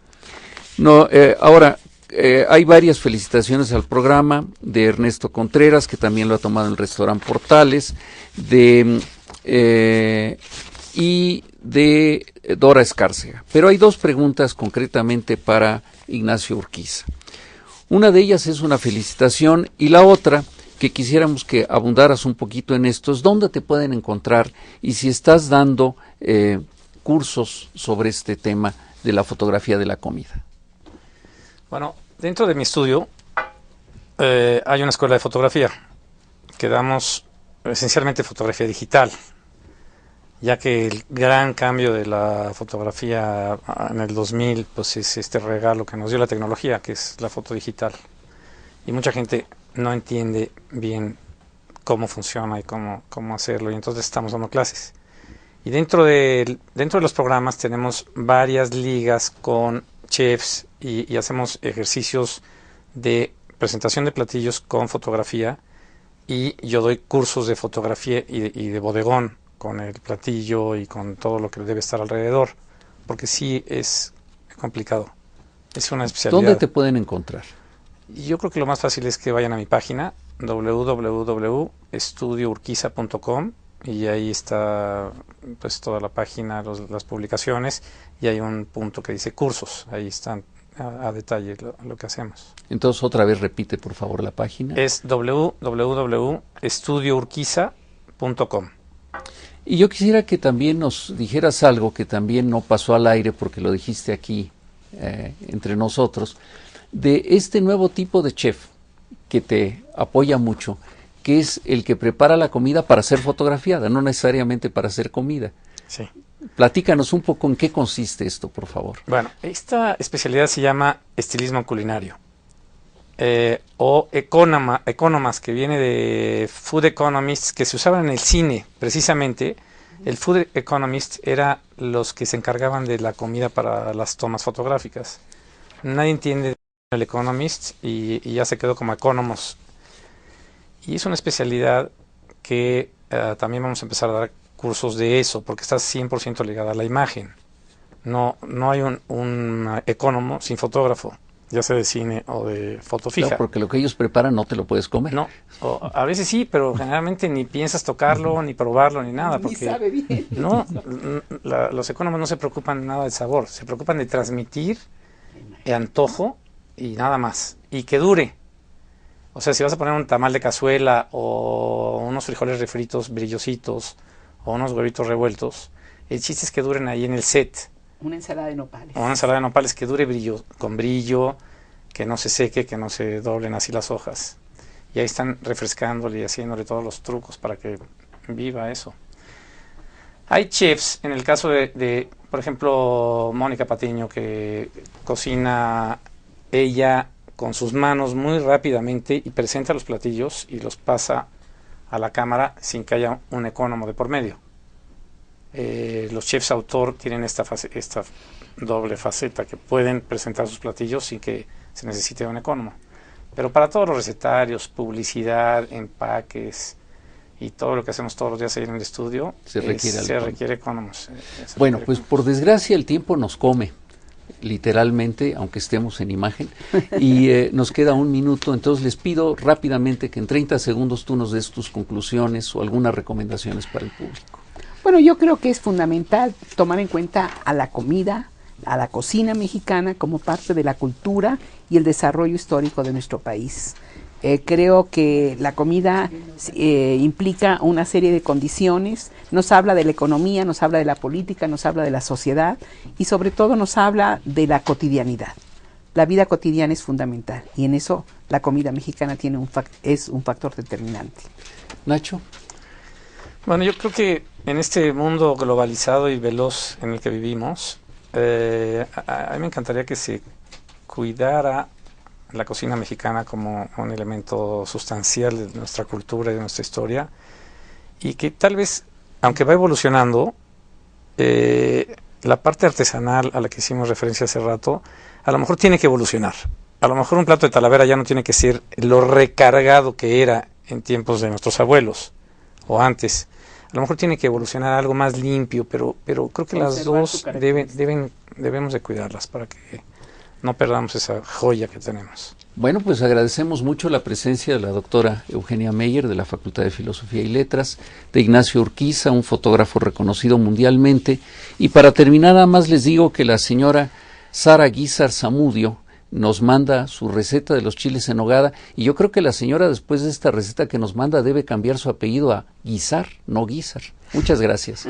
S2: Hay varias felicitaciones al programa de Ernesto Contreras, que también lo ha tomado en el restaurante Portales, y de Dora Escárcega. Pero hay dos preguntas concretamente para Ignacio Urquiza. Una de ellas es una felicitación y la otra, que quisiéramos que abundaras un poquito en esto, es dónde te pueden encontrar y si estás dando cursos sobre este tema de la fotografía de la comida.
S3: Bueno, dentro de mi estudio hay una escuela de fotografía que damos esencialmente fotografía digital, ya que el gran cambio de la fotografía en el 2000 pues es este regalo que nos dio la tecnología, que es la foto digital. Y mucha gente no entiende bien cómo funciona y cómo hacerlo, y entonces estamos dando clases. Y dentro de los programas tenemos varias ligas con chefs y hacemos ejercicios de presentación de platillos con fotografía, y yo doy cursos de fotografía y de bodegón con el platillo y con todo lo que debe estar alrededor, porque sí es complicado, es una especialidad.
S2: ¿Dónde te pueden encontrar?
S3: Yo creo que lo más fácil es que vayan a mi página www.estudiourquiza.com, y ahí está pues toda la página, las publicaciones, y hay un punto que dice cursos, ahí están a detalle lo que hacemos.
S2: Entonces otra vez repite por favor la página.
S3: Es www.estudiourquiza.com.
S2: Y yo quisiera que también nos dijeras algo que también no pasó al aire porque lo dijiste aquí entre nosotros, de este nuevo tipo de chef que te apoya mucho, que es el que prepara la comida para ser fotografiada, no necesariamente para hacer comida.
S3: Sí.
S2: Platícanos un poco en qué consiste esto, por favor.
S3: Bueno, esta especialidad se llama estilismo culinario, o economas, que viene de Food Economists, que se usaban en el cine, precisamente. El Food Economist era los que se encargaban de la comida para las tomas fotográficas. Nadie entiende el Economist y ya se quedó como Economos. Y es una especialidad que también vamos a empezar a dar cursos de eso, porque está 100% ligada a la imagen. No hay un ecónomo sin fotógrafo, ya sea de cine o de foto fija.
S2: Claro, porque lo que ellos preparan no te lo puedes comer.
S3: No, a veces sí, pero generalmente ni piensas tocarlo, ni probarlo, ni nada. Porque
S4: ni sabe bien.
S3: No, los ecónomos no se preocupan nada del sabor, se preocupan de transmitir el antojo y nada más, y que dure. O sea, si vas a poner un tamal de cazuela o unos frijoles refritos brillositos o unos huevitos revueltos, el chiste es que duren ahí en el set.
S4: Una ensalada de nopales.
S3: O una ensalada de nopales que dure con brillo, que no se seque, que no se doblen así las hojas. Y ahí están refrescándole y haciéndole todos los trucos para que viva eso. Hay chefs, en el caso de por ejemplo, Mónica Patiño, que cocina ella con sus manos muy rápidamente y presenta los platillos y los pasa a la cámara sin que haya un ecónomo de por medio. Los chefs autor tienen esta doble faceta, que pueden presentar sus platillos sin que se necesite un ecónomo. Pero para todos los recetarios, publicidad, empaques y todo lo que hacemos todos los días ahí en el estudio, se requiere ecónomos.
S2: Bueno, pues por desgracia el tiempo nos come, literalmente, aunque estemos en imagen, y nos queda un minuto, entonces les pido rápidamente que en 30 segundos tú nos des tus conclusiones o algunas recomendaciones para el público.
S4: Bueno, yo creo que es fundamental tomar en cuenta a la comida a la cocina mexicana como parte de la cultura y el desarrollo histórico de nuestro país. Creo que la comida implica una serie de condiciones, nos habla de la economía, nos habla de la política, nos habla de la sociedad y sobre todo nos habla de la cotidianidad. La vida cotidiana es fundamental y en eso la comida mexicana es un factor determinante.
S2: Nacho.
S3: Bueno, yo creo que en este mundo globalizado y veloz en el que vivimos, a mí me encantaría que se cuidara la cocina mexicana como un elemento sustancial de nuestra cultura y de nuestra historia, y que tal vez, aunque va evolucionando, la parte artesanal a la que hicimos referencia hace rato, a lo mejor tiene que evolucionar. A lo mejor un plato de Talavera ya no tiene que ser lo recargado que era en tiempos de nuestros abuelos o antes. A lo mejor tiene que evolucionar a algo más limpio, pero creo que las dos debemos de cuidarlas para que no perdamos esa joya que tenemos.
S2: Bueno, pues agradecemos mucho la presencia de la doctora Eugenia Meyer de la Facultad de Filosofía y Letras, de Ignacio Urquiza, un fotógrafo reconocido mundialmente, y para terminar nada más les digo que la señora Sara Guizar Zamudio nos manda su receta de los chiles en nogada, y yo creo que la señora, después de esta receta que nos manda, debe cambiar su apellido a Guizar, no Guizar. Muchas gracias.